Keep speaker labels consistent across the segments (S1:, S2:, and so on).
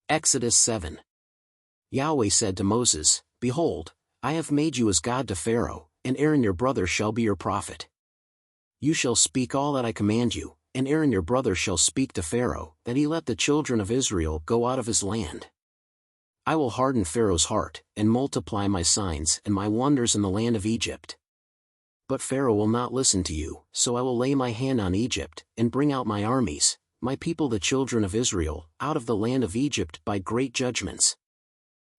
S1: Exodus 7. Yahweh said to Moses, Behold, I have made you as God to Pharaoh, and Aaron your brother shall be your prophet. You shall speak all that I command you, and Aaron your brother shall speak to Pharaoh, that he let the children of Israel go out of his land. I will harden Pharaoh's heart, and multiply my signs and my wonders in the land of Egypt. But Pharaoh will not listen to you, so I will lay my hand on Egypt, and bring out my armies, my people the children of Israel, out of the land of Egypt by great judgments.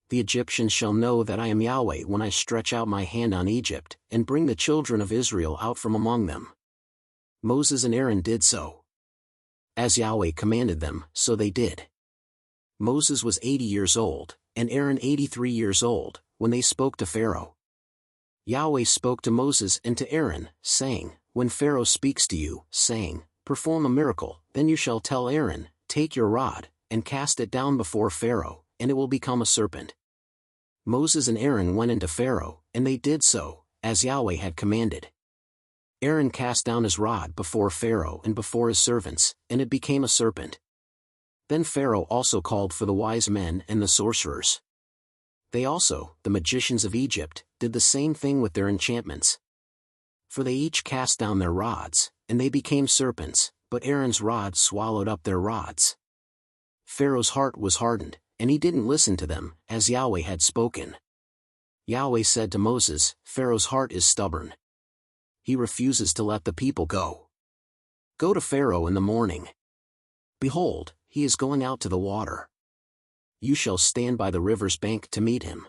S1: The Egyptians shall know that I am Yahweh when I stretch out my hand on Egypt, and bring the children of Israel out from among them. Moses and Aaron did so. As Yahweh commanded them, so they did. Moses was 80 years old, and Aaron 83 years old, when they spoke to Pharaoh. Yahweh spoke to Moses and to Aaron, saying, When Pharaoh speaks to you, saying, Perform a miracle, then you shall tell Aaron, Take your rod, and cast it down before Pharaoh, and it will become a serpent. Moses and Aaron went into Pharaoh, and they did so, as Yahweh had commanded. Aaron cast down his rod before Pharaoh and before his servants, and it became a serpent. Then Pharaoh also called for the wise men and the sorcerers. They also, the magicians of Egypt, did the same thing with their enchantments. For they each cast down their rods, and they became serpents, but Aaron's rod swallowed up their rods. Pharaoh's heart was hardened, and he didn't listen to them, as Yahweh had spoken. Yahweh said to Moses, Pharaoh's heart is stubborn. He refuses to let the people go. Go to Pharaoh in the morning. Behold, he is going out to the water. You shall stand by the river's bank to meet him.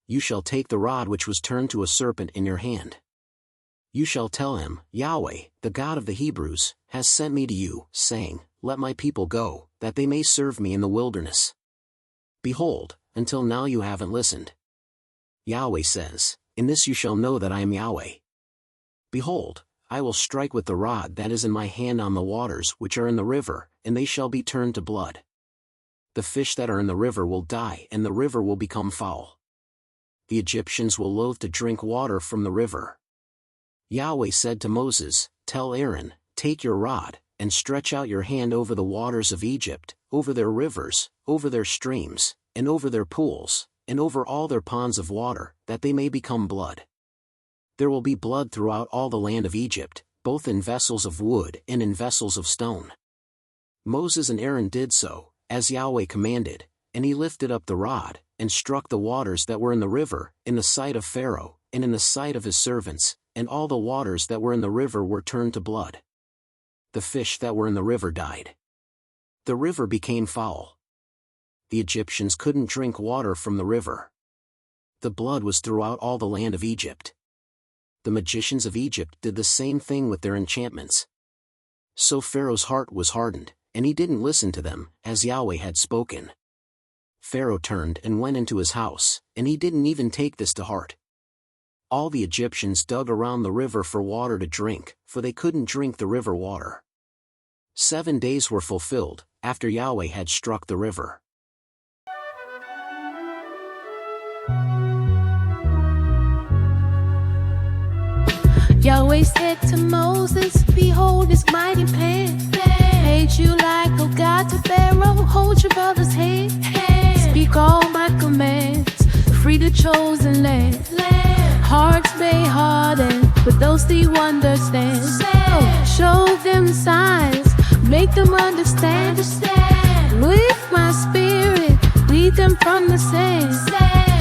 S1: You shall take the rod which was turned to a serpent in your hand. You shall tell him, Yahweh, the God of the Hebrews, has sent me to you, saying, Let my people go, that they may serve me in the wilderness. Behold, until now you haven't listened. Yahweh says, In this you shall know that I am Yahweh. Behold, I will strike with the rod that is in my hand on the waters which are in the river, and they shall be turned to blood. The fish that are in the river will die, and the river will become foul. The Egyptians will loathe to drink water from the river. Yahweh said to Moses, Tell Aaron, Take your rod, and stretch out your hand over the waters of Egypt, over their rivers, over their streams, and over their pools, and over all their ponds of water, that they may become blood. There will be blood throughout all the land of Egypt, both in vessels of wood and in vessels of stone. Moses and Aaron did so, as Yahweh commanded, and he lifted up the rod, and struck the waters that were in the river, in the sight of Pharaoh, and in the sight of his servants, and all the waters that were in the river were turned to blood. The fish that were in the river died. The river became foul. The Egyptians couldn't drink water from the river. The blood was throughout all the land of Egypt. The magicians of Egypt did the same thing with their enchantments. So Pharaoh's heart was hardened, and he didn't listen to them, as Yahweh had spoken. Pharaoh turned and went into his house, and he didn't even take this to heart. All the Egyptians dug around the river for water to drink, for they couldn't drink the river water. 7 days were fulfilled, after Yahweh had struck the river.
S2: Yahweh said to Moses, Behold his mighty hand, made you like a God to Pharaoh, hold your brother's hand, speak all my commands, free the chosen land. Hearts may harden, but those who understand, show them signs, make them understand. With my spirit, lead them from the sand.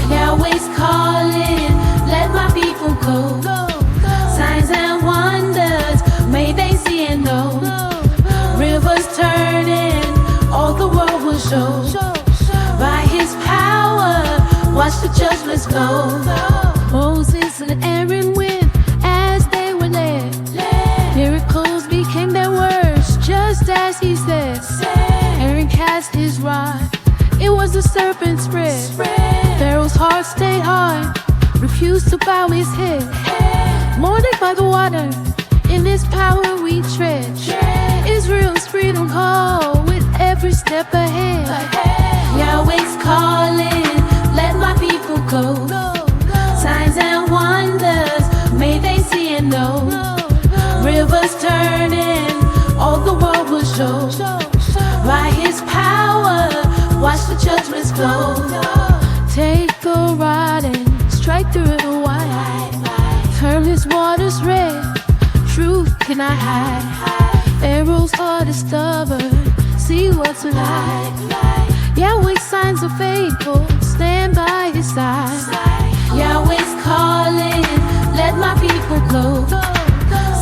S2: Yahweh's calling, let my people go. Signs and wonders, may they see and know. Rivers turning, all the world will show. By his power, watch the judgments go. Moses and Aaron went as they were led. Miracles became their words, just as he said. Aaron cast his rod, it was a serpent spread. Pharaoh's heart stayed hard, refused to bow his head. Molded by the water, in his power we tread. Israel's freedom call with every step ahead. Yahweh's calling, let my people go. Signs and wonders, may they see and know. Rivers turning, all the world will show. By his power, watch the flow. Take a ride and strike the river wide. Turn his waters red, truth cannot hide. Pharaoh's heart is stubborn, see what's alive. Yahweh's signs are faithful, stand by his side. Yahweh's calling, let my people go.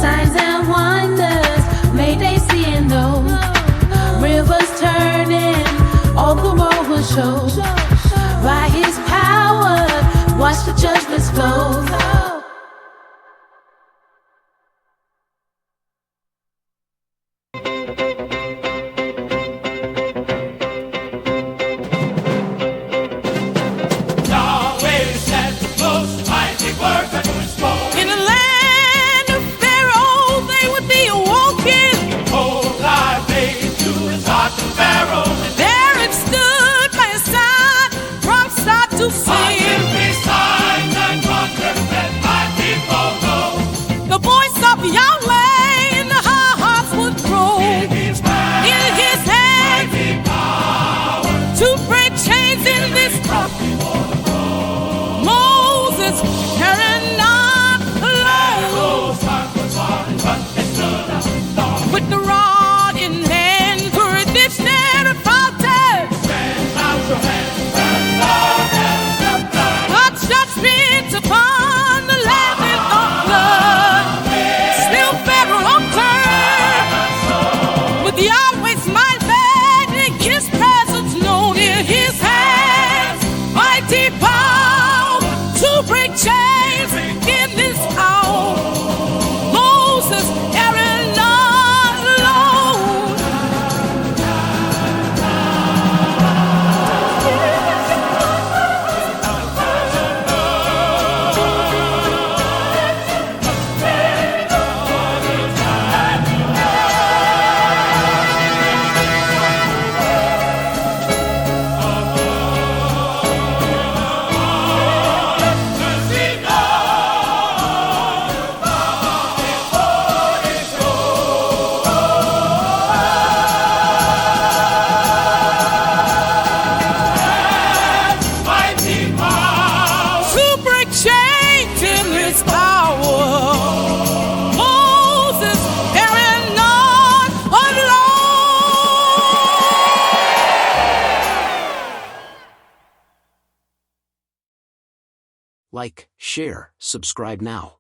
S2: Signs and wonders, may they see and know. Rivers turning, all the world will show. By his power, watch the judgments flow.
S1: Like, share, subscribe now.